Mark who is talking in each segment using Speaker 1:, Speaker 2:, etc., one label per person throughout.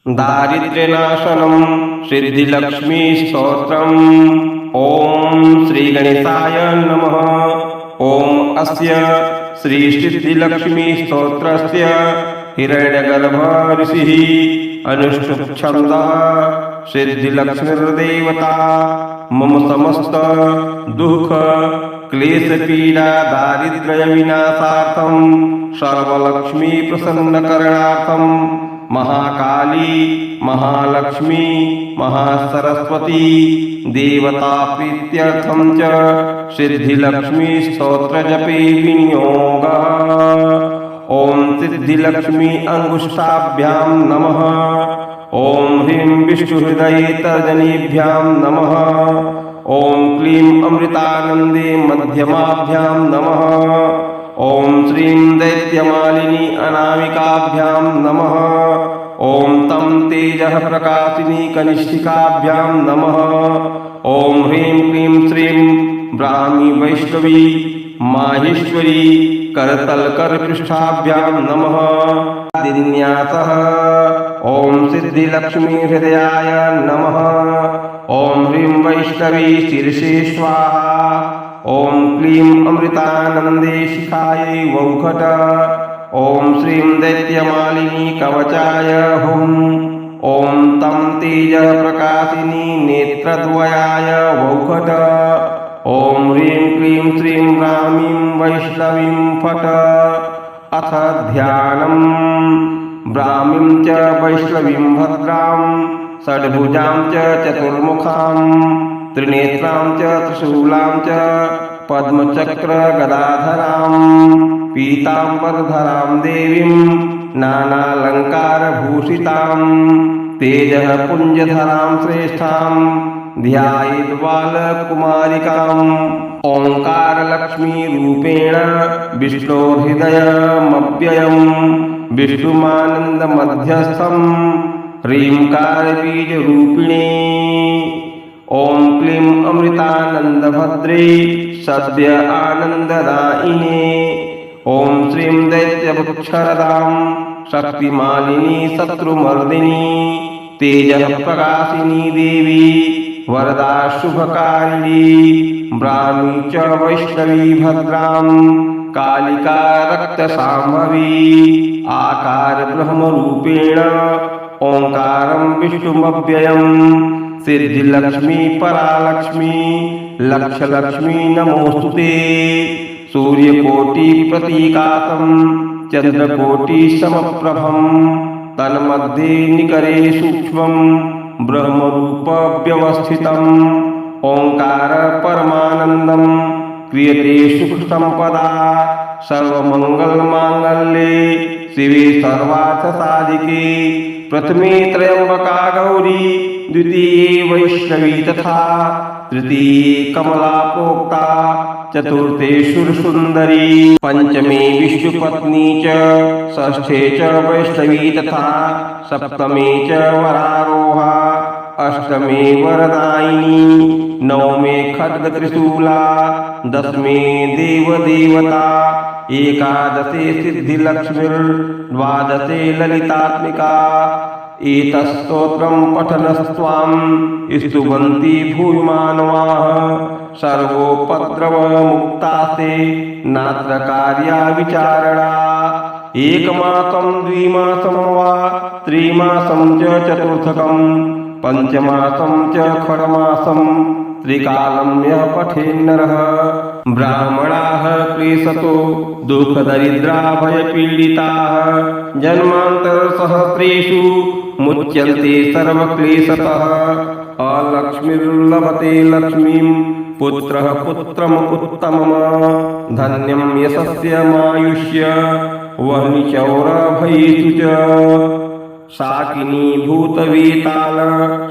Speaker 1: दारिद्र्यनाशनं सिद्धिलक्ष्मीस्तोत्रम्। ॐ श्रीगणेशाय नमः। ॐ अस्य श्रीसिद्धिलक्ष्मीस्तोत्रस्य हिरण्यगर्भ ऋषिः अनुष्ठुप्छन्दः सिद्धिलक्ष्मीर्देवता मम समस्त दुःख क्लेशपीडा दारिद्र्यविनाशार्थं सर्वलक्ष्मी प्रसन्नकरणार्थं महाकाली महालक्ष्मी महासरस्वती देवता प्रीत्यर्थं च सिद्धिलक्ष्मी स्तोत्र जपे विनियोगः। ॐ सिद्धिलक्ष्मी अंगुष्ठाभ्यां नमः। ॐ ह्रीं विष्णुहृदये तर्जनीभ्यां नमः। ॐ क्लीं अमृतानन्दे मध्यमाभ्यां नमः। ॐ श्रीं दैत्यमालिनी अनामिकाभ्यां नमः। ॐ तं तेजः प्रकाशिनी कनिष्ठिकाभ्यां नमः। ॐ ह्रीं क्लीं श्रीं ब्राह्मी वैष्णवी माहेश्वरी करतलकरपृष्ठाभ्यां नमः। दिन्यासः ॐ सिद्धिलक्ष्मी हृदयाय नमः। ॐ ह्रीं वैष्णवी शीर्षे स्वाहा। ॐ क्लीं अमृतानन्दे शिखायै वौघट। ॐ श्रीं दैत्यमालिनी कवचाय हुं। ॐ तं तेजः प्रकाशिनी नेत्रद्वयाय वौघट। ॐ ह्रीं क्लीं श्रीं ब्राह्मीं वैष्णवीं फट। अथ ध्यानम्। ब्राह्मीं च वैष्णवीं भद्रां षड्भुजां च चतुर्मुखां त्रिनेत्रां च त्रिशूलां च पद्मचक्रगदाधरां पीताम्बरधरां देवीं नानालङ्कारभूषितां तेजः पुञ्जधरां श्रेष्ठां ध्यायेद्बालकुमारिकाम्। ओङ्कारलक्ष्मीरूपेण विष्णोर्हृदयमव्ययम् विष्णुमानन्दमध्यस्थं ह्रींकारबीजरूपिणे। ॐ क्लीं अमृतानन्दभद्रे सद्य आनन्ददायिने। ॐ श्रीं दैत्यवक्षरदां शक्तिमालिनी शत्रुमर्दिनी तेजः प्रकाशिनी देवी वरदा शुभकारिणी ब्राह्मी च वैष्णवी भद्रां कालिका रक्तसाम्भवी आकार ब्रह्मरूपेण ओंकारं विष्णुमव्ययम्। सिद्धिलक्ष्मी परालक्ष्मी लक्षलक्ष्मी नमोस्तुते। सूर्यकोटिप्रतीकातं चन्द्रकोटिसमप्रभं तन्मध्ये निकरे सूक्ष्मं ब्रह्मरूपव्यवस्थितम्। ओंकार परमानन्दं क्रियते सुखसम्पदा सर्वमङ्गलमाङ्गल्ये शिवे सर्वार्थसाधिके। प्रथमे त्र्यम्बका गौरी द्वितीये वैष्णवी तथा तृतीये कमला प्रोक्ता चतुर्थे सुरसुन्दरी पंचमे विष्णुपत्नी च षष्ठे च वैष्णवी तथा सप्तमे च वरारोहा अष्टमे वरदायिनी नवमे खड्गत्रिशूला दशमे देवदेवता एकादशे सिद्धिलक्ष्मीर्द्वादशे ललितात्मिका। एतत्स्तोत्रं पठनस्त्वां स्तुवन्ति भूयमानवाः सर्वोपद्रवमुक्तास्ते नात्र कार्या विचारणा। एकमासं द्विमासं वा त्रिमासं च चतुर्थकं पंचमासं च खड्मासं त्रिकालं यः पठेन्नरः। ब्राह्मणाः क्लेशतो दुःखदरिद्रा भयपीडिताः जन्मान्तरसहस्रेषु मुच्यन्ते सर्वक्लेशतः। अलक्ष्मीर्लभते लक्ष्मीं पुत्रः पुत्रमुत्तमम् धन्यं यशस्यमायुष्य वह्निचौरभयेषु च। शाकिनी भूतवेताल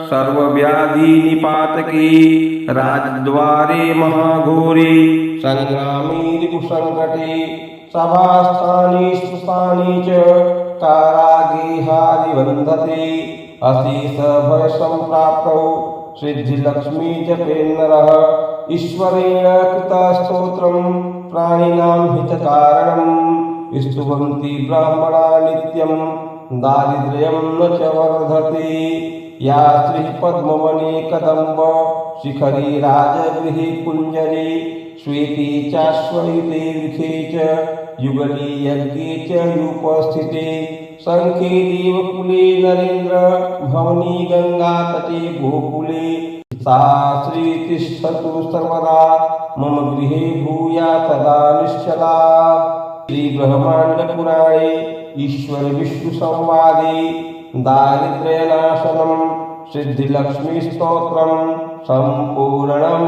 Speaker 1: सर्वव्याधिनिपातके राजद्वारे महाघोरे संग्रामे रिपुसङ्कटे सभास्थाने सुस्थाने च कारागृहादिबन्धते। अशेष भयसम्प्राप्तौ सिद्धिलक्ष्मी जपेन्नरः ईश्वरेण कृतस्तोत्रं प्राणिनां हितकारणं स्तुवन्ति ब्राह्मणा नित्यं दारिद्र्यं न च वर्धते। या स्त्रीः पद्मवने कदम्ब शिखरे राजगृहे कुञ्जरे श्वेते चाश्वयुते वृखे च युगले यज्ञे च युपस्थिते शङ्खे देवकुले नरेन्द्र भवनी गङ्गातटे गोकुले सा श्री तिष्ठतु सर्वदा मम गृहे भूया तदा निश्चला। श्री ब्रह्मांड पुराणे ईश्वर विष्णु संवादे दारिद्र्यनाशनम सिद्धिलक्ष्मी स्तोत्रम संपूर्णम।